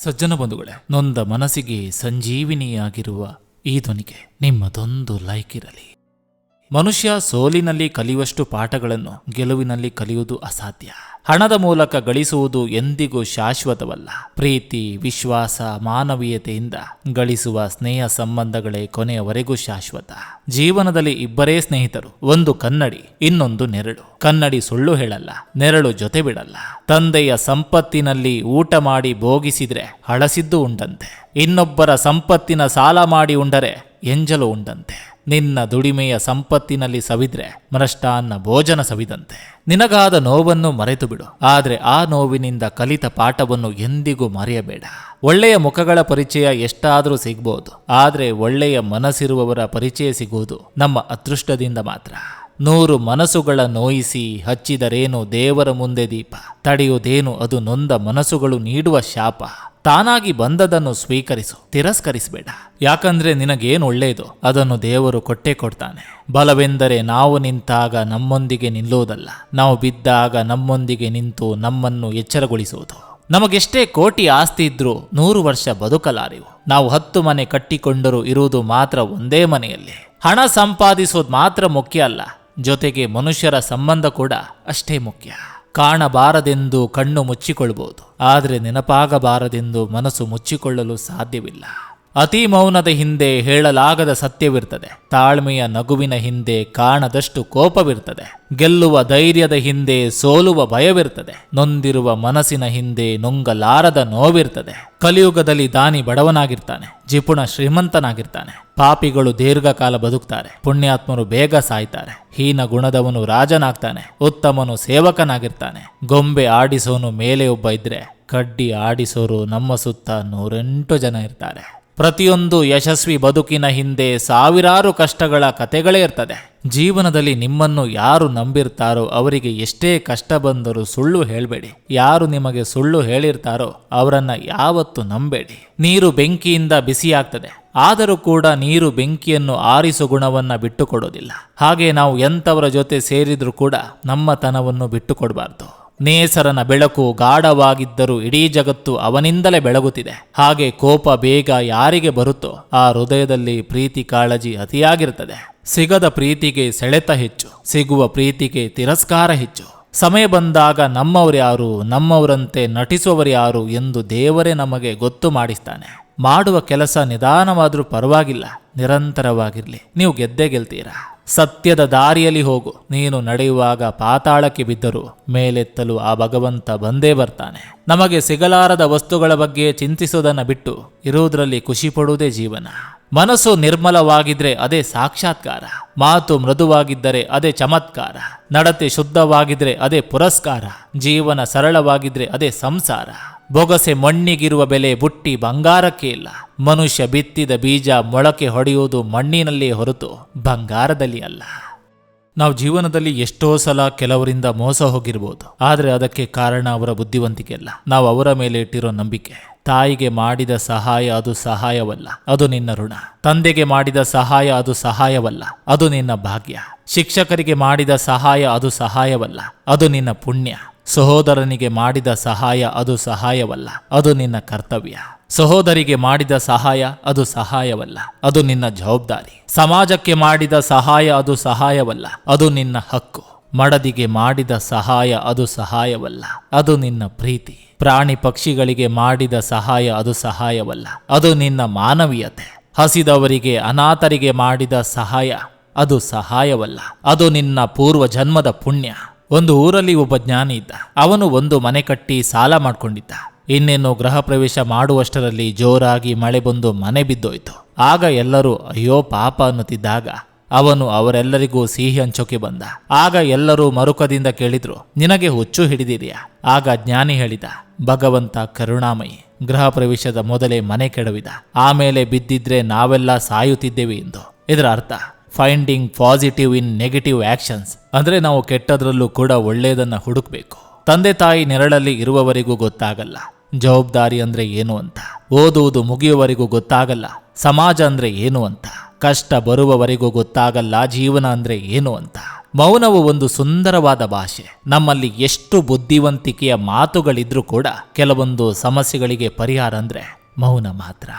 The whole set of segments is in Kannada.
ಸಜ್ಜನ ಬಂಧುಗಳೇ, ನೊಂದ ಮನಸ್ಸಿಗೆ ಸಂಜೀವಿನಿಯಾಗಿರುವ ಈ ಧ್ವನಿಗೆ ನಿಮ್ಮದೊಂದು ಲೈಕ್ ಇರಲಿ. ಮನುಷ್ಯ ಸೋಲಿನಲ್ಲಿ ಕಲಿಯುವಷ್ಟು ಪಾಠಗಳನ್ನು ಗೆಲುವಿನಲ್ಲಿ ಕಲಿಯುವುದು ಅಸಾಧ್ಯ. ಹಣದ ಮೂಲಕ ಗಳಿಸುವುದು ಎಂದಿಗೂ ಶಾಶ್ವತವಲ್ಲ. ಪ್ರೀತಿ, ವಿಶ್ವಾಸ, ಮಾನವೀಯತೆಯಿಂದ ಗಳಿಸುವ ಸ್ನೇಹ ಸಂಬಂಧಗಳೇ ಕೊನೆಯವರೆಗೂ ಶಾಶ್ವತ. ಜೀವನದಲ್ಲಿ ಇಬ್ಬರೇ ಸ್ನೇಹಿತರು, ಒಂದು ಕನ್ನಡಿ, ಇನ್ನೊಂದು ನೆರಳು. ಕನ್ನಡಿ ಸುಳ್ಳು ಹೇಳಲ್ಲ, ನೆರಳು ಜೊತೆ ಬಿಡಲ್ಲ. ತಂದೆಯ ಸಂಪತ್ತಿನಲ್ಲಿ ಊಟ ಮಾಡಿ ಭೋಗಿಸಿದ್ರೆ ಹಳಸಿದ್ದು ಉಂಡಂತೆ, ಇನ್ನೊಬ್ಬರ ಸಂಪತ್ತಿನ ಸಾಲ ಮಾಡಿ ಉಂಡರೆ ಎಂಜಲು ಉಂಡಂತೆ. ನಿನ್ನ ದುಡಿಮೆಯ ಸಂಪತ್ತಿನಲ್ಲಿ ಸವಿದ್ರೆ ಮೃಷ್ಟಾನ್ನ ಭೋಜನ ಸವಿದಂತೆ. ನಿನಗಾದ ನೋವನ್ನು ಮರೆತು ಬಿಡು, ಆದರೆ ಆ ನೋವಿನಿಂದ ಕಲಿತ ಪಾಠವನ್ನು ಎಂದಿಗೂ ಮರೆಯಬೇಡ. ಒಳ್ಳೆಯ ಮುಖಗಳ ಪರಿಚಯ ಎಷ್ಟಾದರೂ ಸಿಗ್ಬೋದು, ಆದರೆ ಒಳ್ಳೆಯ ಮನಸ್ಸಿರುವವರ ಪರಿಚಯ ಸಿಗುವುದು ನಮ್ಮ ಅದೃಷ್ಟದಿಂದ ಮಾತ್ರ. 100 ಮನಸ್ಸುಗಳ ನೋಯಿಸಿ ಹಚ್ಚಿದರೇನು ದೇವರ ಮುಂದೆ ದೀಪ, ತಡೆಯುವುದೇನು ಅದು ನೊಂದ ಮನಸ್ಸುಗಳು ನೀಡುವ ಶಾಪ. ತಾನಾಗಿ ಬಂದದನ್ನು ಸ್ವೀಕರಿಸು, ತಿರಸ್ಕರಿಸಬೇಡ. ಯಾಕಂದ್ರೆ ನಿನಗೇನು ಒಳ್ಳೆಯದು ಅದನ್ನು ದೇವರು ಕೊಟ್ಟೇ ಕೊಡ್ತಾನೆ. ಬಲವೆಂದರೆ ನಾವು ನಿಂತಾಗ ನಮ್ಮೊಂದಿಗೆ ನಿಲ್ಲುವುದಲ್ಲ, ನಾವು ಬಿದ್ದಾಗ ನಮ್ಮೊಂದಿಗೆ ನಿಂತು ನಮ್ಮನ್ನು ಎಚ್ಚರಗೊಳಿಸುವುದು. ನಮಗೆಷ್ಟೇ ಕೋಟಿ ಆಸ್ತಿ ಇದ್ರೂ 100 ವರ್ಷ ಬದುಕಲಾರೆವು. ನಾವು 10 ಮನೆ ಕಟ್ಟಿಕೊಂಡರೂ ಇರುವುದು ಮಾತ್ರ ಒಂದೇ ಮನೆಯಲ್ಲಿ. ಹಣ ಸಂಪಾದಿಸೋದು ಮಾತ್ರ ಮುಖ್ಯ ಅಲ್ಲ, ಜೊತೆಗೆ ಮನುಷ್ಯರ ಸಂಬಂಧ ಕೂಡ ಅಷ್ಟೇ ಮುಖ್ಯ. ಕಾಣಬಾರದೆಂದು ಕಣ್ಣು ಮುಚ್ಚಿಕೊಳ್ಳಬಹುದು, ಆದರೆ ನೆನಪಾಗಬಾರದೆಂದು ಮನಸ್ಸು ಮುಚ್ಚಿಕೊಳ್ಳಲು ಸಾಧ್ಯವಿಲ್ಲ. ಅತಿ ಮೌನದ ಹಿಂದೆ ಹೇಳಲಾಗದ ಸತ್ಯವಿರ್ತದೆ. ತಾಳ್ಮೆಯ ನಗುವಿನ ಹಿಂದೆ ಕಾಣದಷ್ಟು ಕೋಪವಿರ್ತದೆ. ಗೆಲ್ಲುವ ಧೈರ್ಯದ ಹಿಂದೆ ಸೋಲುವ ಭಯವಿರ್ತದೆ. ನೊಂದಿರುವ ಮನಸ್ಸಿನ ಹಿಂದೆ ನುಂಗಲಾರದ ನೋವಿರ್ತದೆ. ಕಲಿಯುಗದಲ್ಲಿ ದಾನಿ ಬಡವನಾಗಿರ್ತಾನೆ, ಜಿಪುಣ ಶ್ರೀಮಂತನಾಗಿರ್ತಾನೆ. ಪಾಪಿಗಳು ದೀರ್ಘಕಾಲ ಬದುಕ್ತಾರೆ, ಪುಣ್ಯಾತ್ಮರು ಬೇಗ ಸಾಯ್ತಾರೆ. ಹೀನ ಗುಣದವನು ರಾಜನಾಗ್ತಾನೆ, ಉತ್ತಮನು ಸೇವಕನಾಗಿರ್ತಾನೆ. ಗೊಂಬೆ ಆಡಿಸೋನು ಮೇಲೆ ಒಬ್ಬ ಇದ್ರೆ, ಕಡ್ಡಿ ಆಡಿಸೋರು ನಮ್ಮ ಸುತ್ತ 108 ಜನ ಇರ್ತಾರೆ. ಪ್ರತಿಯೊಂದು ಯಶಸ್ವಿ ಬದುಕಿನ ಹಿಂದೆ ಸಾವಿರಾರು ಕಷ್ಟಗಳ ಕತೆಗಳೇ ಇರ್ತದೆ. ಜೀವನದಲ್ಲಿ ನಿಮ್ಮನ್ನು ಯಾರು ನಂಬಿರ್ತಾರೋ ಅವರಿಗೆ ಎಷ್ಟೇ ಕಷ್ಟ ಬಂದರೂ ಸುಳ್ಳು ಹೇಳಬೇಡಿ. ಯಾರು ನಿಮಗೆ ಸುಳ್ಳು ಹೇಳಿರ್ತಾರೋ ಅವರನ್ನ ಯಾವತ್ತೂ ನಂಬೇಡಿ. ನೀರು ಬೆಂಕಿಯಿಂದ ಬಿಸಿಯಾಗ್ತದೆ, ಆದರೂ ಕೂಡ ನೀರು ಬೆಂಕಿಯನ್ನು ಆರಿಸೋ ಗುಣವನ್ನ ಬಿಟ್ಟುಕೊಡೋದಿಲ್ಲ. ಹಾಗೆ ನಾವು ಎಂಥವರ ಜೊತೆ ಸೇರಿದ್ರೂ ಕೂಡ ನಮ್ಮತನವನ್ನು ಬಿಟ್ಟುಕೊಡಬಾರ್ದು. ನೇಸರನ ಬೆಳಕು ಗಾಢವಾಗಿದ್ದರೂ ಇಡೀ ಜಗತ್ತು ಅವನಿಂದಲೇ ಬೆಳಗುತ್ತಿದೆ. ಹಾಗೆ ಕೋಪ ಬೇಗ ಯಾರಿಗೆ ಬರುತ್ತೋ ಆ ಹೃದಯದಲ್ಲಿ ಪ್ರೀತಿ ಕಾಳಜಿ ಅತಿಯಾಗಿರ್ತದೆ. ಸಿಗದ ಪ್ರೀತಿಗೆ ಸೆಳೆತ ಹೆಚ್ಚು, ಸಿಗುವ ಪ್ರೀತಿಗೆ ತಿರಸ್ಕಾರ ಹೆಚ್ಚು. ಸಮಯ ಬಂದಾಗ ನಮ್ಮವರು ಯಾರು, ನಮ್ಮವರಂತೆ ನಟಿಸುವವರು ಯಾರು ಎಂದು ದೇವರೇ ನಮಗೆ ಗೊತ್ತು ಮಾಡಿಸ್ತಾನೆ. ಮಾಡುವ ಕೆಲಸ ನಿಧಾನವಾದರೂ ಪರವಾಗಿಲ್ಲ, ನಿರಂತರವಾಗಿರ್ಲಿ, ನೀವು ಗೆದ್ದೇ ಗೆಲ್ತೀರಾ. ಸತ್ಯದ ದಾರಿಯಲ್ಲಿ ಹೋಗು. ನೀನು ನಡೆಯುವಾಗ ಪಾತಾಳಕ್ಕೆ ಬಿದ್ದರೂ ಮೇಲೆತ್ತಲು ಆ ಭಗವಂತ ಬಂದೇ ಬರ್ತಾನೆ. ನಮಗೆ ಸಿಗಲಾರದ ವಸ್ತುಗಳ ಬಗ್ಗೆ ಚಿಂತಿಸೋದನ್ನ ಬಿಟ್ಟು ಇರುವುದರಲ್ಲಿ ಖುಷಿ ಪಡುವುದೇ ಜೀವನ. ಮನಸ್ಸು ನಿರ್ಮಲವಾಗಿದ್ರೆ ಅದೇ ಸಾಕ್ಷಾತ್ಕಾರ. ಮಾತು ಮೃದುವಾಗಿದ್ದರೆ ಅದೇ ಚಮತ್ಕಾರ. ನಡತೆ ಶುದ್ಧವಾಗಿದ್ರೆ ಅದೇ ಪುರಸ್ಕಾರ. ಜೀವನ ಸರಳವಾಗಿದ್ರೆ ಅದೇ ಸಂಸಾರ. ಬೊಗಸೆ ಮಣ್ಣಿಗಿರುವ ಬೆಲೆ ಬುಟ್ಟಿ ಬಂಗಾರಕ್ಕೆ ಇಲ್ಲ. ಮನುಷ್ಯ ಬಿತ್ತಿದ ಬೀಜ ಮೊಳಕೆ ಹೊಡೆಯುವುದು ಮಣ್ಣಿನಲ್ಲಿ ಹೊರತು ಬಂಗಾರದಲ್ಲಿ ಅಲ್ಲ. ನಾವು ಜೀವನದಲ್ಲಿ ಎಷ್ಟೋ ಸಲ ಕೆಲವರಿಂದ ಮೋಸ ಹೋಗಿರ್ಬೋದು, ಆದರೆ ಅದಕ್ಕೆ ಕಾರಣ ಅವರ ಬುದ್ಧಿವಂತಿಕೆ ಅಲ್ಲ, ನಾವು ಅವರ ಮೇಲೆ ಇಟ್ಟಿರೋ ನಂಬಿಕೆ. ತಾಯಿಗೆ ಮಾಡಿದ ಸಹಾಯ ಅದು ಸಹಾಯವಲ್ಲ, ಅದು ನಿನ್ನ ಋಣ. ತಂದೆಗೆ ಮಾಡಿದ ಸಹಾಯ ಅದು ಸಹಾಯವಲ್ಲ, ಅದು ನಿನ್ನ ಭಾಗ್ಯ. ಶಿಕ್ಷಕರಿಗೆ ಮಾಡಿದ ಸಹಾಯ ಅದು ಸಹಾಯವಲ್ಲ, ಅದು ನಿನ್ನ ಪುಣ್ಯ. ಸಹೋದರನಿಗೆ ಮಾಡಿದ ಸಹಾಯ ಅದು ಸಹಾಯವಲ್ಲ, ಅದು ನಿನ್ನ ಕರ್ತವ್ಯ. ಸಹೋದರಿಗೆ ಮಾಡಿದ ಸಹಾಯ ಅದು ಸಹಾಯವಲ್ಲ, ಅದು ನಿನ್ನ ಜವಾಬ್ದಾರಿ. ಸಮಾಜಕ್ಕೆ ಮಾಡಿದ ಸಹಾಯ ಅದು ಸಹಾಯವಲ್ಲ, ಅದು ನಿನ್ನ ಹಕ್ಕು. ಮಡದಿಗೆ ಮಾಡಿದ ಸಹಾಯ ಅದು ಸಹಾಯವಲ್ಲ, ಅದು ನಿನ್ನ ಪ್ರೀತಿ. ಪ್ರಾಣಿ ಪಕ್ಷಿಗಳಿಗೆ ಮಾಡಿದ ಸಹಾಯ ಅದು ಸಹಾಯವಲ್ಲ, ಅದು ನಿನ್ನ ಮಾನವೀಯತೆ. ಹಸಿದವರಿಗೆ ಅನಾಥರಿಗೆ ಮಾಡಿದ ಸಹಾಯ ಅದು ಸಹಾಯವಲ್ಲ, ಅದು ನಿನ್ನ ಪೂರ್ವ ಜನ್ಮದ ಪುಣ್ಯ. ಒಂದು ಊರಲ್ಲಿ ಒಬ್ಬ ಜ್ಞಾನಿ ಇದ್ದ. ಅವನು ಒಂದು ಮನೆ ಕಟ್ಟಿ ಸಾಲ ಮಾಡ್ಕೊಂಡಿದ್ದ. ಇನ್ನೇನು ಗೃಹ ಪ್ರವೇಶ ಮಾಡುವಷ್ಟರಲ್ಲಿ ಜೋರಾಗಿ ಮಳೆ ಬಂದು ಮನೆ ಬಿದ್ದೋಯ್ತು. ಆಗ ಎಲ್ಲರೂ ಅಯ್ಯೋ ಪಾಪ ಅನ್ನುತ್ತಿದ್ದಾಗ ಅವನು ಅವರೆಲ್ಲರಿಗೂ ಸಿಹಿ ಹಂಚೋಕೆ ಬಂದ. ಆಗ ಎಲ್ಲರೂ ಮರುಕದಿಂದ ಕೇಳಿದ್ರು, ನಿನಗೆ ಹುಚ್ಚು ಹಿಡಿದಿದೆಯಾ? ಆಗ ಜ್ಞಾನಿ ಹೇಳಿದ, ಭಗವಂತ ಕರುಣಾಮಯಿ. ಗೃಹ ಪ್ರವೇಶದ ಮೊದಲೇ ಮನೆ ಕೆಡವಿದ, ಆಮೇಲೆ ಬಿದ್ದಿದ್ರೆ ನಾವೆಲ್ಲ ಸಾಯುತ್ತಿದ್ದೇವೆ ಎಂದು. ಇದರ ಅರ್ಥ ಫೈಂಡಿಂಗ್ ಪಾಸಿಟಿವ್ ಇನ್ ನೆಗೆಟಿವ್ ಆಕ್ಷನ್ಸ್. ಅಂದ್ರೆ ನಾವು ಕೆಟ್ಟದ್ರಲ್ಲೂ ಕೂಡ ಒಳ್ಳೆಯದನ್ನ ಹುಡುಕ್ಬೇಕು. ತಂದೆ ತಾಯಿ ನೆರಳಲ್ಲಿ ಇರುವವರೆಗೂ ಗೊತ್ತಾಗಲ್ಲ ಜವಾಬ್ದಾರಿ ಅಂದ್ರೆ ಏನು ಅಂತ. ಓದುವುದು ಮುಗಿಯುವವರೆಗೂ ಗೊತ್ತಾಗಲ್ಲ ಸಮಾಜ ಅಂದ್ರೆ ಏನು ಅಂತ. ಕಷ್ಟ ಬರುವವರೆಗೂ ಗೊತ್ತಾಗಲ್ಲ ಜೀವನ ಅಂದ್ರೆ ಏನು ಅಂತ. ಮೌನವು ಒಂದು ಸುಂದರವಾದ ಭಾಷೆ. ನಮ್ಮಲ್ಲಿ ಎಷ್ಟು ಬುದ್ಧಿವಂತಿಕೆಯ ಮಾತುಗಳಿದ್ರೂ ಕೂಡ ಕೆಲವೊಂದು ಸಮಸ್ಯೆಗಳಿಗೆ ಪರಿಹಾರ ಅಂದ್ರೆ ಮೌನ ಮಾತ್ರ.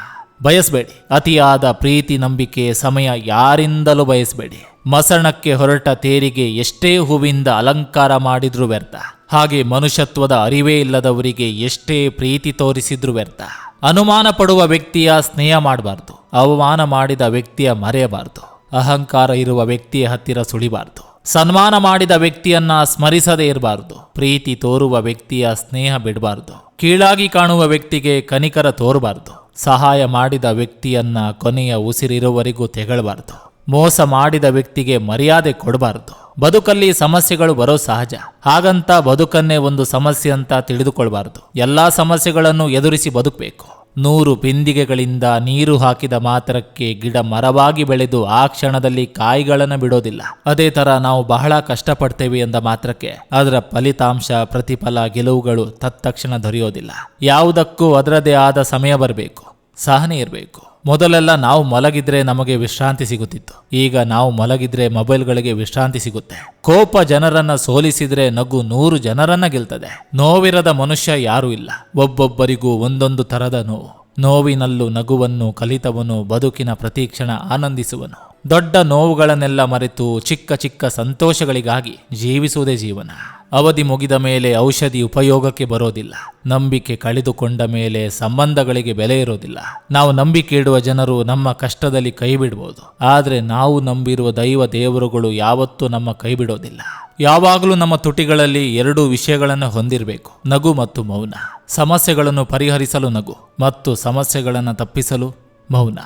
ಬಯಸಬೇಡಿ ಅತಿಯಾದ ಪ್ರೀತಿ, ನಂಬಿಕೆ, ಸಮಯ ಯಾರಿಂದಲೂ ಬಯಸಬೇಡಿ. ಮಸಣಕ್ಕೆ ಹೊರಟ ತೇರಿಗೆ ಎಷ್ಟೇ ಹೂವಿಂದ ಅಲಂಕಾರ ಮಾಡಿದ್ರೂ ವ್ಯರ್ಥ. ಹಾಗೆ ಮನುಷ್ಯತ್ವದ ಅರಿವೇ ಇಲ್ಲದವರಿಗೆ ಎಷ್ಟೇ ಪ್ರೀತಿ ತೋರಿಸಿದ್ರೂ ವ್ಯರ್ಥ. ಅನುಮಾನ ಪಡುವ ವ್ಯಕ್ತಿಯ ಸ್ನೇಹ ಮಾಡಬಾರ್ದು. ಅವಮಾನ ಮಾಡಿದ ವ್ಯಕ್ತಿಯ ಮರೆಯಬಾರ್ದು. ಅಹಂಕಾರ ಇರುವ ವ್ಯಕ್ತಿಯ ಹತ್ತಿರ ಸುಳಿಬಾರ್ದು. ಸನ್ಮಾನ ಮಾಡಿದ ವ್ಯಕ್ತಿಯನ್ನ ಸ್ಮರಿಸದೇ ಇರಬಾರ್ದು. ಪ್ರೀತಿ ತೋರುವ ವ್ಯಕ್ತಿಯ ಸ್ನೇಹ ಬಿಡಬಾರ್ದು. ಕೀಳಾಗಿ ಕಾಣುವ ವ್ಯಕ್ತಿಗೆ ಕನಿಕರ ತೋರಬಾರ್ದು. ಸಹಾಯ ಮಾಡಿದ ವ್ಯಕ್ತಿಯನ್ನ ಕೊನೆಯ ಉಸಿರಿರುವವರೆಗೂ ತೆಗಳಬಾರ್ದು. ಮೋಸ ಮಾಡಿದ ವ್ಯಕ್ತಿಗೆ ಮರ್ಯಾದೆ ಕೊಡಬಾರ್ದು. ಬದುಕಲ್ಲಿ ಸಮಸ್ಯೆಗಳು ಬರೋ ಸಹಜ. ಹಾಗಂತ ಬದುಕನ್ನೇ ಒಂದು ಸಮಸ್ಯೆ ಅಂತ ತಿಳಿದುಕೊಳ್ಬಾರ್ದು. ಎಲ್ಲಾ ಸಮಸ್ಯೆಗಳನ್ನು ಎದುರಿಸಿ ಬದುಕಬೇಕು. 100 ಬಿಂದಿಗೆಗಳಿಂದ ನೀರು ಹಾಕಿದ ಮಾತ್ರಕ್ಕೆ ಗಿಡ ಮರವಾಗಿ ಬೆಳೆದು ಆ ಕ್ಷಣದಲ್ಲಿ ಕಾಯಿಗಳನ್ನು ಬಿಡೋದಿಲ್ಲ. ಅದೇ ತರ ನಾವು ಬಹಳ ಕಷ್ಟಪಡ್ತೇವೆ ಎಂದ ಮಾತ್ರಕ್ಕೆ ಅದರ ಫಲಿತಾಂಶ, ಪ್ರತಿಫಲ, ಗೆಲುವುಗಳು ತತ್ಕ್ಷಣ ದೊರೆಯೋದಿಲ್ಲ. ಯಾವುದಕ್ಕೂ ಅದರದೇ ಆದ ಸಮಯ ಬರಬೇಕು, ಸಹನೆ ಇರಬೇಕು. ಮೊದಲೆಲ್ಲ ನಾವು ಮಲಗಿದ್ರೆ ನಮಗೆ ವಿಶ್ರಾಂತಿ ಸಿಗುತ್ತಿತ್ತು. ಈಗ ನಾವು ಮಲಗಿದ್ರೆ ಮೊಬೈಲ್ಗಳಿಗೆ ವಿಶ್ರಾಂತಿ ಸಿಗುತ್ತೆ. ಕೋಪ ಜನರನ್ನ ಸೋಲಿಸಿದ್ರೆ ನಗು 100 ಜನರನ್ನ ಗೆಲ್ತದೆ. ನೋವಿರದ ಮನುಷ್ಯ ಯಾರೂ ಇಲ್ಲ. ಒಬ್ಬೊಬ್ಬರಿಗೂ ಒಂದೊಂದು ತರದ ನೋವು. ನೋವಿನಲ್ಲೂ ನಗುವನ್ನು ಕಲಿತವನು ಬದುಕಿನ ಪ್ರತಿಕ್ಷಣ ಆನಂದಿಸುವನು. ದೊಡ್ಡ ನೋವುಗಳನ್ನೆಲ್ಲ ಮರೆತು ಚಿಕ್ಕ ಚಿಕ್ಕ ಸಂತೋಷಗಳಿಗಾಗಿ ಜೀವಿಸುವುದೇ ಜೀವನ. ಅವಧಿ ಮುಗಿದ ಮೇಲೆ ಔಷಧಿ ಉಪಯೋಗಕ್ಕೆ ಬರೋದಿಲ್ಲ. ನಂಬಿಕೆ ಕಳೆದುಕೊಂಡ ಮೇಲೆ ಸಂಬಂಧಗಳಿಗೆ ಬೆಲೆ ಇರೋದಿಲ್ಲ. ನಾವು ನಂಬಿಕೆ ಇಡುವ ಜನರು ನಮ್ಮ ಕಷ್ಟದಲ್ಲಿ ಕೈ ಬಿಡ್ಬೋದು. ಆದರೆ ನಾವು ನಂಬಿರುವ ದೇವರುಗಳು ಯಾವತ್ತೂ ನಮ್ಮ ಕೈ ಬಿಡೋದಿಲ್ಲ. ಯಾವಾಗಲೂ ನಮ್ಮ ತುಟಿಗಳಲ್ಲಿ 2 ವಿಷಯಗಳನ್ನು ಹೊಂದಿರಬೇಕು: ನಗು ಮತ್ತು ಮೌನ. ಸಮಸ್ಯೆಗಳನ್ನು ಪರಿಹರಿಸಲು ನಗು ಮತ್ತು ಸಮಸ್ಯೆಗಳನ್ನು ತಪ್ಪಿಸಲು ಮೌನ.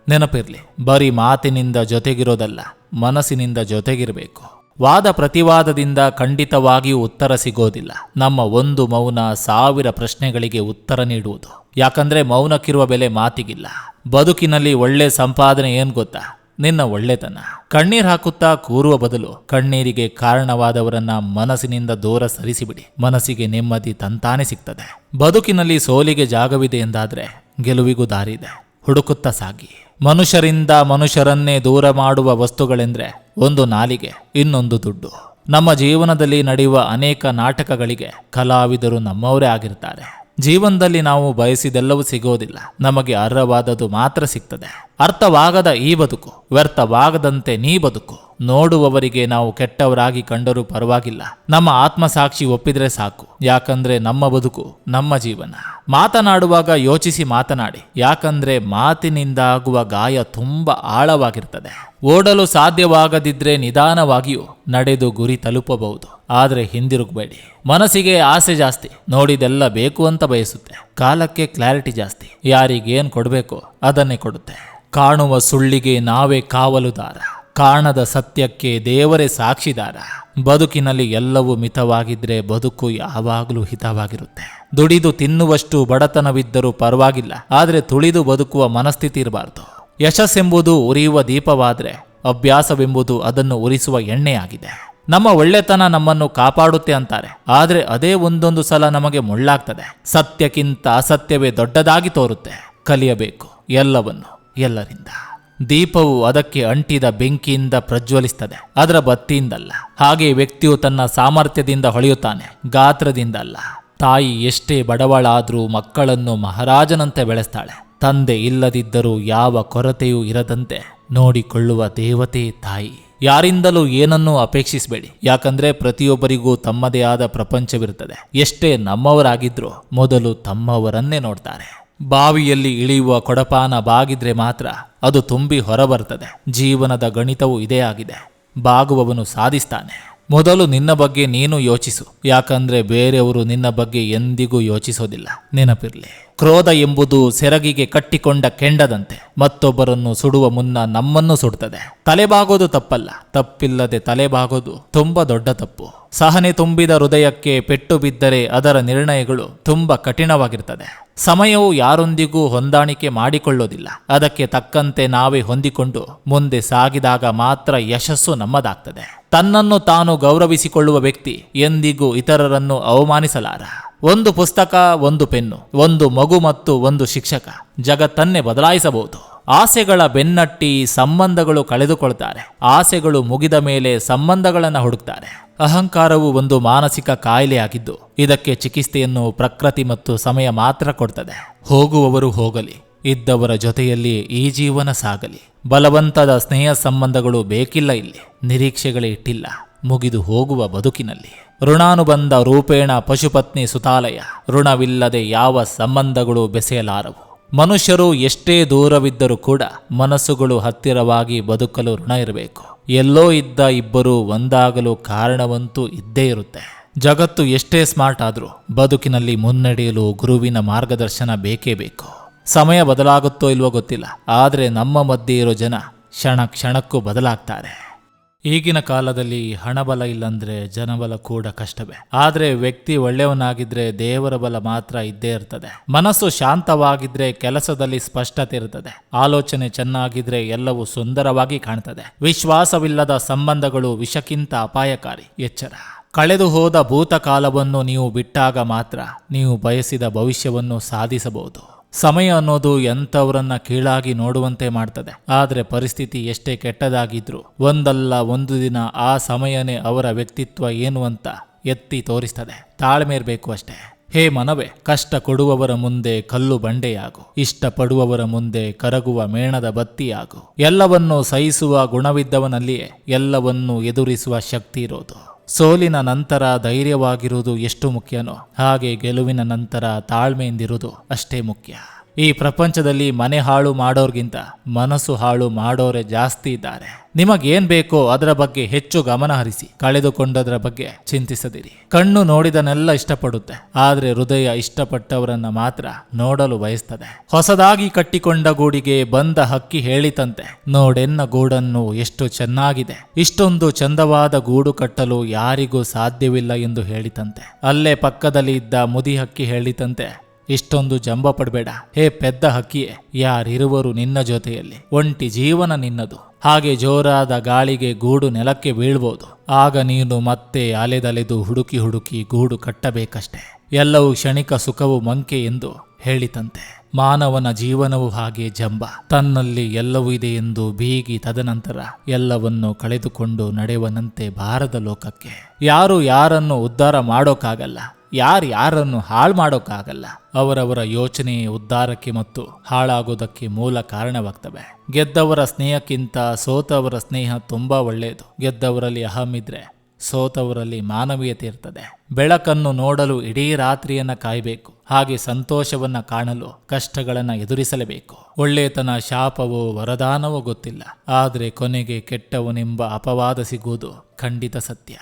ನೆನಪಿರ್ಲಿ, ಬರೀ ಮಾತಿನಿಂದ ಜೊತೆಗಿರೋದಲ್ಲ, ಮನಸ್ಸಿನಿಂದ ಜೊತೆಗಿರಬೇಕು. ವಾದ ಪ್ರತಿವಾದದಿಂದ ಖಂಡಿತವಾಗಿಯೂ ಉತ್ತರ ಸಿಗೋದಿಲ್ಲ. ನಮ್ಮ ಒಂದು ಮೌನ 1000 ಪ್ರಶ್ನೆಗಳಿಗೆ ಉತ್ತರ ನೀಡುವುದು. ಯಾಕಂದ್ರೆ ಮೌನಕ್ಕಿರುವ ಬೆಲೆ ಮಾತಿಗಿಲ್ಲ. ಬದುಕಿನಲ್ಲಿ ಒಳ್ಳೆ ಸಂಪಾದನೆ ಏನ್ ಗೊತ್ತಾ? ನಿನ್ನ ಒಳ್ಳೆತನ. ಕಣ್ಣೀರ್ ಹಾಕುತ್ತಾ ಕೂರುವ ಬದಲು ಕಣ್ಣೀರಿಗೆ ಕಾರಣವಾದವರನ್ನ ಮನಸ್ಸಿನಿಂದ ದೂರ ಸರಿಸಿಬಿಡಿ. ಮನಸ್ಸಿಗೆ ನೆಮ್ಮದಿ ತಂತಾನೆ ಸಿಗ್ತದೆ. ಬದುಕಿನಲ್ಲಿ ಸೋಲಿಗೆ ಜಾಗವಿದೆ ಎಂದಾದ್ರೆ ಗೆಲುವಿಗೂ ದಾರಿದೆ. ಹುಡುಕುತ್ತಾ ಸಾಗಿ. ಮನುಷ್ಯರಿಂದ ಮನುಷ್ಯರನ್ನೇ ದೂರ ಮಾಡುವ ವಸ್ತುಗಳೆಂದ್ರೆ ಒಂದು ನಾಲಿಗೆ, ಇನ್ನೊಂದು ದುಡ್ಡು. ನಮ್ಮ ಜೀವನದಲ್ಲಿ ನಡೆಯುವ ಅನೇಕ ನಾಟಕಗಳಿಗೆ ಕಲಾವಿದರು ನಮ್ಮವರೇ ಆಗಿರ್ತಾರೆ. ಜೀವನದಲ್ಲಿ ನಾವು ಬಯಸಿದೆಲ್ಲವೂ ಸಿಗೋದಿಲ್ಲ. ನಮಗೆ ಅರ್ಹವಾದದ್ದು ಮಾತ್ರ ಸಿಗ್ತದೆ. ಅರ್ಥವಾಗದ ಈ ಬದುಕು, ವ್ಯರ್ಥವಾಗದಂತೆ ನೀ ಬದುಕು. ನೋಡುವವರಿಗೆ ನಾವು ಕೆಟ್ಟವರಾಗಿ ಕಂಡರೂ ಪರವಾಗಿಲ್ಲ. ನಮ್ಮ ಆತ್ಮಸಾಕ್ಷಿ ಒಪ್ಪಿದ್ರೆ ಸಾಕು. ಯಾಕಂದ್ರೆ ನಮ್ಮ ಬದುಕು ನಮ್ಮ ಜೀವನ. ಮಾತನಾಡುವಾಗ ಯೋಚಿಸಿ ಮಾತನಾಡಿ. ಯಾಕಂದ್ರೆ ಮಾತಿನಿಂದ ಆಗುವ ಗಾಯ ತುಂಬಾ ಆಳವಾಗಿರ್ತದೆ. ಓಡಲು ಸಾಧ್ಯವಾಗದಿದ್ರೆ ನಿಧಾನವಾಗಿಯೂ ನಡೆದು ಗುರಿ ತಲುಪಬಹುದು. ಆದರೆ ಹಿಂದಿರುಗಬೇಡಿ. ಮನಸ್ಸಿಗೆ ಆಸೆ ಜಾಸ್ತಿ, ನೋಡಿದೆಲ್ಲ ಬೇಕು ಅಂತ ಬಯಸುತ್ತೆ. ಕಾಲಕ್ಕೆ ಕ್ಲಾರಿಟಿ ಜಾಸ್ತಿ, ಯಾರಿಗೇನ್ ಕೊಡಬೇಕೋ ಅದನ್ನೇ ಕೊಡುತ್ತೆ. ಕಾಣುವ ಸುಳ್ಳಿಗೆ ನಾವೇ ಕಾವಲುದಾರ, ಕಾಣದ ಸತ್ಯಕ್ಕೆ ದೇವರೇ ಸಾಕ್ಷಿದಾರ. ಬದುಕಿನಲ್ಲಿ ಎಲ್ಲವೂ ಮಿತವಾಗಿದ್ರೆ ಬದುಕು ಯಾವಾಗಲೂ ಹಿತವಾಗಿರುತ್ತೆ. ದುಡಿದು ತಿನ್ನುವಷ್ಟು ಬಡತನವಿದ್ದರೂ ಪರವಾಗಿಲ್ಲ, ಆದರೆ ತುಳಿದು ಬದುಕುವ ಮನಸ್ಥಿತಿ ಇರಬಾರ್ದು. ಯಶಸ್ಸೆಂಬುದು ಉರಿಯುವ ದೀಪವಾದ್ರೆ ಅಭ್ಯಾಸವೆಂಬುದು ಅದನ್ನು ಉರಿಸುವ ಎಣ್ಣೆಯಾಗಿದೆ. ನಮ್ಮ ಒಳ್ಳೆತನ ನಮ್ಮನ್ನು ಕಾಪಾಡುತ್ತೆ ಅಂತಾರೆ, ಆದರೆ ಅದೇ ಒಂದೊಂದು ಸಲ ನಮಗೆ ಮುಳ್ಳಾಗ್ತದೆ. ಸತ್ಯಕ್ಕಿಂತ ಅಸತ್ಯವೇ ದೊಡ್ಡದಾಗಿ ತೋರುತ್ತೆ. ಕಲಿಯಬೇಕು ಎಲ್ಲವನ್ನು ಎಲ್ಲರಿಂದ. ದೀಪವು ಅದಕ್ಕೆ ಅಂಟಿದ ಬೆಂಕಿಯಿಂದ ಪ್ರಜ್ವಲಿಸ್ತದೆ, ಅದರ ಬತ್ತಿಯಿಂದಲ್ಲ. ಹಾಗೆ ವ್ಯಕ್ತಿಯು ತನ್ನ ಸಾಮರ್ಥ್ಯದಿಂದ ಹೊಳೆಯುತ್ತಾನೆ, ಗಾತ್ರದಿಂದ ಅಲ್ಲ. ತಾಯಿ ಎಷ್ಟೇ ಬಡವಳಾದ್ರೂ ಮಕ್ಕಳನ್ನು ಮಹಾರಾಜನಂತೆ ಬೆಳೆಸ್ತಾಳೆ. ತಂದೆ ಇಲ್ಲದಿದ್ದರೂ ಯಾವ ಕೊರತೆಯೂ ಇರದಂತೆ ನೋಡಿಕೊಳ್ಳುವ ದೇವತೆ ತಾಯಿ. ಯಾರಿಂದಲೂ ಏನನ್ನೂ ಅಪೇಕ್ಷಿಸಬೇಡಿ. ಯಾಕಂದ್ರೆ ಪ್ರತಿಯೊಬ್ಬರಿಗೂ ತಮ್ಮದೇ ಆದ ಪ್ರಪಂಚವಿರುತ್ತದೆ. ಎಷ್ಟೇ ನಮ್ಮವರಾಗಿದ್ರೂ ಮೊದಲು ತಮ್ಮವರನ್ನೇ ನೋಡ್ತಾರೆ. ಬಾವಿಯಲ್ಲಿ ಇಳಿಯುವ ಕೊಡಪಾನ ಬಾಗಿದ್ರೆ ಮಾತ್ರ ಅದು ತುಂಬಿ ಹೊರಬರ್ತದೆ. ಜೀವನದ ಗಣಿತವೂ ಇದೇ ಆಗಿದೆ. ಬಾಗುವವನು ಸಾಧಿಸ್ತಾನೆ. ಮೊದಲು ನಿನ್ನ ಬಗ್ಗೆ ನೀನು ಯೋಚಿಸು. ಯಾಕಂದ್ರೆ ಬೇರೆಯವರು ನಿನ್ನ ಬಗ್ಗೆ ಎಂದಿಗೂ ಯೋಚಿಸೋದಿಲ್ಲ. ನೆನಪಿರ್ಲಿ, ಕ್ರೋಧ ಎಂಬುದು ಸೆರಗಿಗೆ ಕಟ್ಟಿಕೊಂಡ ಕೆಂಡದಂತೆ. ಮತ್ತೊಬ್ಬರನ್ನು ಸುಡುವ ಮುನ್ನ ನಮ್ಮನ್ನು ಸುಡ್ತದೆ. ತಲೆಬಾಗೋದು ತಪ್ಪಲ್ಲ, ತಪ್ಪಿಲ್ಲದೆ ತಲೆಬಾಗೋದು ತುಂಬಾ ದೊಡ್ಡ ತಪ್ಪು. ಸಹನೆ ತುಂಬಿದ ಹೃದಯಕ್ಕೆ ಪೆಟ್ಟು ಬಿದ್ದರೆ ಅದರ ನಿರ್ಣಯಗಳು ತುಂಬಾ ಕಠಿಣವಾಗಿರ್ತದೆ. ಸಮಯವು ಯಾರೊಂದಿಗೂ ಹೊಂದಾಣಿಕೆ ಮಾಡಿಕೊಳ್ಳೋದಿಲ್ಲ. ಅದಕ್ಕೆ ತಕ್ಕಂತೆ ನಾವೇ ಹೊಂದಿಕೊಂಡು ಮುಂದೆ ಸಾಗಿದಾಗ ಮಾತ್ರ ಯಶಸ್ಸು ನಮ್ಮದಾಗ್ತದೆ. ತನ್ನನ್ನು ತಾನು ಗೌರವಿಸಿಕೊಳ್ಳುವ ವ್ಯಕ್ತಿ ಎಂದಿಗೂ ಇತರರನ್ನು ಅವಮಾನಿಸಲಾರ. ಒಂದು ಪುಸ್ತಕ, ಒಂದು ಪೆನ್ನು, ಒಂದು ಮಗು ಮತ್ತು ಒಂದು ಶಿಕ್ಷಕ ಜಗತ್ತನ್ನೇ ಬದಲಾಯಿಸಬಹುದು. ಆಸೆಗಳ ಬೆನ್ನಟ್ಟಿ ಸಂಬಂಧಗಳು ಕಳೆದುಕೊಳ್ತಾರೆ. ಆಸೆಗಳು ಮುಗಿದ ಮೇಲೆ ಸಂಬಂಧಗಳನ್ನು ಹುಡುಕ್ತಾರೆ. ಅಹಂಕಾರವು ಒಂದು ಮಾನಸಿಕ ಕಾಯಿಲೆಯಾಗಿದ್ದು ಇದಕ್ಕೆ ಚಿಕಿತ್ಸೆಯನ್ನು ಪ್ರಕೃತಿ ಮತ್ತು ಸಮಯ ಮಾತ್ರ ಕೊಡ್ತದೆ. ಹೋಗುವವರು ಹೋಗಲಿ, ಇದ್ದವರ ಜೊತೆಯಲ್ಲಿ ಈ ಜೀವನ ಸಾಗಲಿ. ಬಲವಂತದ ಸ್ನೇಹ ಸಂಬಂಧಗಳು ಬೇಕಿಲ್ಲ ಇಲ್ಲಿ. ನಿರೀಕ್ಷೆಗಳೇ ಇಟ್ಟಿಲ್ಲ ಮುಗಿದು ಹೋಗುವ ಬದುಕಿನಲ್ಲಿ. ಋಣಾನುಬಂಧ ರೂಪೇಣ ಪಶುಪತ್ನಿ ಸುತಾಲಯ. ಋಣವಿಲ್ಲದೆ ಯಾವ ಸಂಬಂಧಗಳು ಬೆಸೆಯಲಾರವು. ಮನುಷ್ಯರು ಎಷ್ಟೇ ದೂರವಿದ್ದರೂ ಕೂಡ ಮನಸ್ಸುಗಳು ಹತ್ತಿರವಾಗಿ ಬದುಕಲು ಋಣ ಇರಬೇಕು. ಎಲ್ಲೋ ಇದ್ದ ಇಬ್ಬರು ಒಂದಾಗಲು ಕಾರಣವಂತೂ ಇದ್ದೇ ಇರುತ್ತೆ. ಜಗತ್ತು ಎಷ್ಟೇ ಸ್ಮಾರ್ಟ್ ಆದರೂ ಬದುಕಿನಲ್ಲಿ ಮುನ್ನಡೆಯಲು ಗುರುವಿನ ಮಾರ್ಗದರ್ಶನ ಬೇಕೇ ಬೇಕು. ಸಮಯ ಬದಲಾಗುತ್ತೋ ಇಲ್ವೋ ಗೊತ್ತಿಲ್ಲ, ಆದರೆ ನಮ್ಮ ಮಧ್ಯೆ ಇರೋ ಜನ ಕ್ಷಣ ಕ್ಷಣಕ್ಕೂ ಬದಲಾಗ್ತಾರೆ. ಈಗಿನ ಕಾಲದಲ್ಲಿ ಹಣಬಲ ಇಲ್ಲಂದ್ರೆ ಜನಬಲ ಕೂಡ ಕಷ್ಟವೇ. ಆದರೆ ವ್ಯಕ್ತಿ ಒಳ್ಳೆಯವನಾಗಿದ್ರೆ ದೇವರ ಬಲ ಮಾತ್ರ ಇದ್ದೇ ಇರ್ತದೆ. ಮನಸ್ಸು ಶಾಂತವಾಗಿದ್ರೆ ಕೆಲಸದಲ್ಲಿ ಸ್ಪಷ್ಟತೆ ಇರ್ತದೆ. ಆಲೋಚನೆ ಚೆನ್ನಾಗಿದ್ರೆ ಎಲ್ಲವೂ ಸುಂದರವಾಗಿ ಕಾಣ್ತದೆ. ವಿಶ್ವಾಸವಿಲ್ಲದ ಸಂಬಂಧಗಳು ವಿಷಕ್ಕಿಂತ ಅಪಾಯಕಾರಿ. ಎಚ್ಚರ. ಕಳೆದು ಹೋದ ಭೂತಕಾಲವನ್ನು ನೀವು ಬಿಟ್ಟಾಗ ಮಾತ್ರ ನೀವು ಬಯಸಿದ ಭವಿಷ್ಯವನ್ನು ಸಾಧಿಸಬಹುದು. ಸಮಯ ಅನ್ನೋದು ಎಂಥವರನ್ನ ಕೀಳಾಗಿ ನೋಡುವಂತೆ ಮಾಡ್ತದೆ. ಆದರೆ ಪರಿಸ್ಥಿತಿ ಎಷ್ಟೇ ಕೆಟ್ಟದಾಗಿದ್ರೂ ಒಂದಲ್ಲ ಒಂದು ದಿನ ಆ ಸಮಯನೇ ಅವರ ವ್ಯಕ್ತಿತ್ವ ಏನು ಅಂತ ಎತ್ತಿ ತೋರಿಸ್ತದೆ. ತಾಳ್ಮೆ ಇರಬೇಕು ಅಷ್ಟೇ. ಹೇ ಮನವೇ, ಕಷ್ಟ ಕೊಡುವವರ ಮುಂದೆ ಕಲ್ಲು ಬಂಡೆಯಾಗು. ಇಷ್ಟಪಡುವವರ ಮುಂದೆ ಕರಗುವ ಮೇಣದ ಬತ್ತಿಯಾಗು. ಎಲ್ಲವನ್ನೂ ಸಹಿಸುವ ಗುಣವಿದ್ದವನಲ್ಲಿಯೇ ಎಲ್ಲವನ್ನೂ ಎದುರಿಸುವ ಶಕ್ತಿ ಇರೋದು. ಸೋಲಿನ ನಂತರ ಧೈರ್ಯವಾಗಿರುವುದು ಎಷ್ಟು ಮುಖ್ಯನೋ ಹಾಗೆ ಗೆಲುವಿನ ನಂತರ ತಾಳ್ಮೆಯಿಂದಿರುವುದು ಅಷ್ಟೇ ಮುಖ್ಯ. ಈ ಪ್ರಪಂಚದಲ್ಲಿ ಮನೆ ಹಾಳು ಮಾಡೋರ್ಗಿಂತ ಮನಸ್ಸು ಹಾಳು ಮಾಡೋರೇ ಜಾಸ್ತಿ ಇದ್ದಾರೆ. ನಿಮಗೇನ್ ಬೇಕೋ ಅದರ ಬಗ್ಗೆ ಹೆಚ್ಚು ಗಮನ ಹರಿಸಿ. ಕಳೆದುಕೊಂಡದರ ಬಗ್ಗೆ ಚಿಂತಿಸದಿರಿ. ಕಣ್ಣು ನೋಡಿದನೆಲ್ಲ ಇಷ್ಟಪಡುತ್ತೆ, ಆದ್ರೆ ಹೃದಯ ಇಷ್ಟಪಟ್ಟವರನ್ನ ಮಾತ್ರ ನೋಡಲು ಬಯಸ್ತದೆ. ಹೊಸದಾಗಿ ಕಟ್ಟಿಕೊಂಡ ಗೂಡಿಗೆ ಬಂದ ಹಕ್ಕಿ ಹೇಳಿತಂತೆ, ನೋಡೆನ್ನ ಗೂಡನ್ನು ಎಷ್ಟು ಚೆನ್ನಾಗಿದೆ, ಇಷ್ಟೊಂದು ಚಂದವಾದ ಗೂಡು ಕಟ್ಟಲು ಯಾರಿಗೂ ಸಾಧ್ಯವಿಲ್ಲ ಎಂದು ಹೇಳಿತಂತೆ. ಅಲ್ಲೇ ಪಕ್ಕದಲ್ಲಿ ಇದ್ದ ಮುದಿ ಹಕ್ಕಿ ಹೇಳಿತಂತೆ, ಇಷ್ಟೊಂದು ಜಂಬ ಪಡಬೇಡ ಹೇ ಪೆದ್ದ ಹಕ್ಕಿಯೇ, ಯಾರಿರುವರು ನಿನ್ನ ಜೊತೆಯಲ್ಲಿ, ಒಂಟಿ ಜೀವನ ನಿನ್ನದು. ಹಾಗೆ ಜೋರಾದ ಗಾಳಿಗೆ ಗೂಡು ನೆಲಕ್ಕೆ ಬೀಳ್ಬೋದು. ಆಗ ನೀನು ಮತ್ತೆ ಅಲೆದಲೆದು ಹುಡುಕಿ ಹುಡುಕಿ ಗೂಡು ಕಟ್ಟಬೇಕಷ್ಟೆ. ಎಲ್ಲವೂ ಕ್ಷಣಿಕ, ಸುಖವು ಮಂಕೆ ಎಂದು ಹೇಳಿತಂತೆ. ಮಾನವನ ಜೀವನವು ಹಾಗೆ ಜಂಬ. ತನ್ನಲ್ಲಿ ಎಲ್ಲವೂ ಇದೆ ಎಂದು ಬೀಗಿ ತದನಂತರ ಎಲ್ಲವನ್ನು ಕಳೆದುಕೊಂಡು ನಡೆಯುವನಂತೆ ಬಾರದ ಲೋಕಕ್ಕೆ. ಯಾರು ಯಾರನ್ನು ಉದ್ಧಾರ ಮಾಡೋಕ್ಕಾಗಲ್ಲ, ಯಾರನ್ನು ಹಾಳು ಮಾಡೋಕ್ಕಾಗಲ್ಲ. ಅವರವರ ಯೋಚನೆಯೇ ಉದ್ಧಾರಕ್ಕೆ ಮತ್ತು ಹಾಳಾಗೋದಕ್ಕೆ ಮೂಲ ಕಾರಣವಾಗ್ತವೆ. ಗೆದ್ದವರ ಸ್ನೇಹಕ್ಕಿಂತ ಸೋತವರ ಸ್ನೇಹ ತುಂಬಾ ಒಳ್ಳೆಯದು. ಗೆದ್ದವರಲ್ಲಿ ಅಹಂ ಇದ್ರೆ ಸೋತವರಲ್ಲಿ ಮಾನವೀಯತೆ ಇರ್ತದೆ. ಬೆಳಕನ್ನು ನೋಡಲು ಇಡೀ ರಾತ್ರಿಯನ್ನ ಕಾಯಬೇಕು. ಹಾಗೆ ಸಂತೋಷವನ್ನ ಕಾಣಲು ಕಷ್ಟಗಳನ್ನ ಎದುರಿಸಲೇಬೇಕು. ಒಳ್ಳೆಯತನ ಶಾಪವೋ ವರದಾನವೋ ಗೊತ್ತಿಲ್ಲ, ಆದರೆ ಕೊನೆಗೆ ಕೆಟ್ಟವನೆಂಬ ಅಪವಾದ ಸಿಗುವುದು ಖಂಡಿತ ಸತ್ಯ.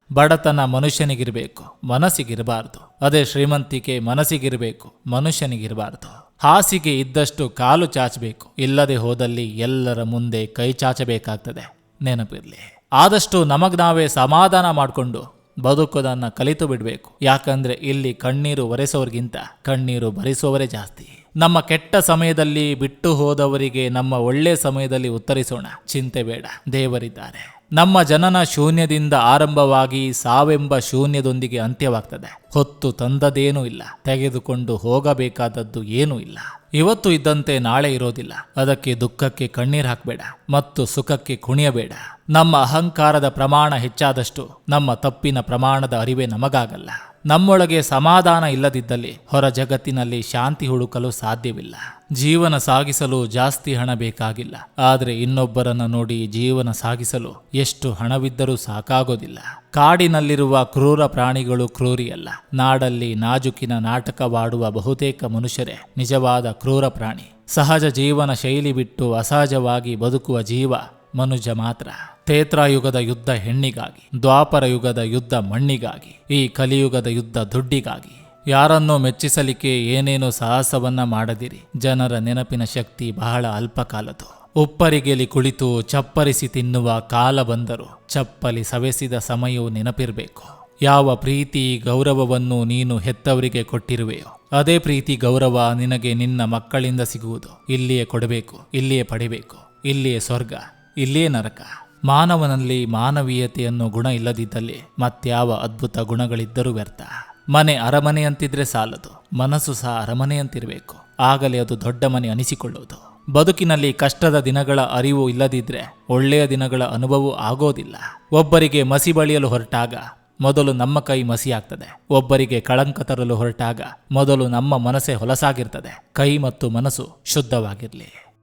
ಬಡತನ ಮನುಷ್ಯನಿಗಿರಬೇಕು, ಮನಸ್ಸಿಗಿರಬಾರ್ದು. ಅದೇ ಶ್ರೀಮಂತಿಕೆ ಮನಸ್ಸಿಗಿರಬೇಕು, ಮನುಷ್ಯನಿಗಿರಬಾರ್ದು. ಹಾಸಿಗೆ ಇದ್ದಷ್ಟು ಕಾಲು ಚಾಚಬೇಕು, ಇಲ್ಲದೆ ಹೋದಲ್ಲಿ ಎಲ್ಲರ ಮುಂದೆ ಕೈ ಚಾಚಬೇಕಾಗ್ತದೆ. ನೆನಪಿರ್ಲಿ. ಆದಷ್ಟು ನಮಗ್ ನಾವೇ ಸಮಾಧಾನ ಮಾಡಿಕೊಂಡು ಬದುಕೋದನ್ನ ಕಲಿತು ಬಿಡಬೇಕು. ಯಾಕಂದ್ರೆ ಇಲ್ಲಿ ಕಣ್ಣೀರು ಒರೆಸೋರ್ಗಿಂತ ಕಣ್ಣೀರು ಭರಿಸುವವರೇ ಜಾಸ್ತಿ. ನಮ್ಮ ಕೆಟ್ಟ ಸಮಯದಲ್ಲಿ ಬಿಟ್ಟು ಹೋದವರಿಗೆ ನಮ್ಮ ಒಳ್ಳೆ ಸಮಯದಲ್ಲಿ ಉತ್ತರಿಸೋಣ. ಚಿಂತೆ ಬೇಡ, ದೇವರಿದ್ದಾರೆ. ನಮ್ಮ ಜನನ ಶೂನ್ಯದಿಂದ ಆರಂಭವಾಗಿ ಸಾವೆಂಬ ಶೂನ್ಯದೊಂದಿಗೆ ಅಂತ್ಯವಾಗ್ತದೆ. ಹೊತ್ತು ತಂದದೇನೂ ಇಲ್ಲ, ತೆಗೆದುಕೊಂಡು ಹೋಗಬೇಕಾದದ್ದು ಏನೂ ಇಲ್ಲ. ಇವತ್ತು ಇದ್ದಂತೆ ನಾಳೆ ಇರೋದಿಲ್ಲ. ಅದಕ್ಕೆ ದುಃಖಕ್ಕೆ ಕಣ್ಣೀರು ಹಾಕಬೇಡ ಮತ್ತು ಸುಖಕ್ಕೆ ಕುಣಿಯಬೇಡ. ನಮ್ಮ ಅಹಂಕಾರದ ಪ್ರಮಾಣ ಹೆಚ್ಚಾದಷ್ಟು ನಮ್ಮ ತಪ್ಪಿನ ಪ್ರಮಾಣದ ಅರಿವೇ ನಮಗಾಗಲ್ಲ. ನಮ್ಮೊಳಗೆ ಸಮಾಧಾನ ಇಲ್ಲದಿದ್ದಲ್ಲಿ ಹೊರ ಜಗತ್ತಿನಲ್ಲಿ ಶಾಂತಿ ಹುಡುಕಲು ಸಾಧ್ಯವಿಲ್ಲ. ಜೀವನ ಸಾಗಿಸಲು ಜಾಸ್ತಿ ಹಣ ಬೇಕಾಗಿಲ್ಲ, ಆದರೆ ಇನ್ನೊಬ್ಬರನ್ನ ನೋಡಿ ಜೀವನ ಸಾಗಿಸಲು ಎಷ್ಟು ಹಣವಿದ್ದರೂ ಸಾಕಾಗೋದಿಲ್ಲ. ಕಾಡಿನಲ್ಲಿರುವ ಕ್ರೂರ ಪ್ರಾಣಿಗಳು ಕ್ರೂರಿಯಲ್ಲ. ನಾಡಲ್ಲಿ ನಾಜುಕಿನ ನಾಟಕವಾಡುವ ಬಹುತೇಕ ಮನುಷ್ಯರೇ ನಿಜವಾದ ಕ್ರೂರ ಪ್ರಾಣಿ. ಸಹಜ ಜೀವನ ಶೈಲಿ ಬಿಟ್ಟು ಅಸಹಜವಾಗಿ ಬದುಕುವ ಜೀವ ಮನುಜ ಮಾತ್ರ. ತ್ರೇತಾಯುಗದ ಯುದ್ಧ ಹೆಣ್ಣಿಗಾಗಿ, ದ್ವಾಪರ ಯುಗದ ಯುದ್ಧ ಮಣ್ಣಿಗಾಗಿ, ಈ ಕಲಿಯುಗದ ಯುದ್ಧ ದುಡ್ಡಿಗಾಗಿ. ಯಾರನ್ನೋ ಮೆಚ್ಚಿಸಲಿಕ್ಕೆ ಏನೇನೋ ಸಾಹಸವನ್ನ ಮಾಡದಿರಿ. ಜನರ ನೆನಪಿನ ಶಕ್ತಿ ಬಹಳ ಅಲ್ಪಕಾಲದ್ದು. ಉಪ್ಪರಿಗೆಲಿ ಕುಳಿತು ಚಪ್ಪರಿಸಿ ತಿನ್ನುವ ಕಾಲ ಬಂದರೂ ಚಪ್ಪಲಿ ಸವೆಸಿದ ಸಮಯವು ನೆನಪಿರಬೇಕು. ಯಾವ ಪ್ರೀತಿ ಗೌರವವನ್ನು ನೀನು ಹೆತ್ತವರಿಗೆ ಕೊಟ್ಟಿರುವೆಯೋ ಅದೇ ಪ್ರೀತಿ ಗೌರವ ನಿನಗೆ ನಿನ್ನ ಮಕ್ಕಳಿಂದ ಸಿಗುವುದು. ಇಲ್ಲಿಯೇ ಕೊಡಬೇಕು, ಇಲ್ಲಿಯೇ ಪಡಿಬೇಕು. ಇಲ್ಲಿಯೇ ಸ್ವರ್ಗ, ಇಲ್ಲಿಯೇ ನರಕ. ಮಾನವನಲ್ಲಿ ಮಾನವೀಯತೆಯನ್ನು ಗುಣ ಇಲ್ಲದಿದ್ದಲ್ಲಿ ಮತ್ಯಾವ ಅದ್ಭುತ ಗುಣಗಳಿದ್ದರೂ ವ್ಯರ್ಥ. ಮನೆ ಅರಮನೆಯಂತಿದ್ರೆ ಸಾಲದು, ಮನಸ್ಸು ಸಹ ಅರಮನೆಯಂತಿರಬೇಕು. ಆಗಲೇ ಅದು ದೊಡ್ಡ ಮನೆ ಅನಿಸಿಕೊಳ್ಳುವುದು. ಬದುಕಿನಲ್ಲಿ ಕಷ್ಟದ ದಿನಗಳ ಅರಿವು ಇಲ್ಲದಿದ್ರೆ ಒಳ್ಳೆಯ ದಿನಗಳ ಅನುಭವ ಆಗೋದಿಲ್ಲ. ಒಬ್ಬರಿಗೆ ಮಸಿ ಬಳಿಯಲು ಹೊರಟಾಗ ಮೊದಲು ನಮ್ಮ ಕೈ ಮಸಿಯಾಗ್ತದೆ. ಒಬ್ಬರಿಗೆ ಕಳಂಕ ತರಲು ಹೊರಟಾಗ ಮೊದಲು ನಮ್ಮ ಮನಸ್ಸೇ ಹೊಲಸಾಗಿರ್ತದೆ. ಕೈ ಮತ್ತು ಮನಸ್ಸು ಶುದ್ಧವಾಗಿರಲಿ.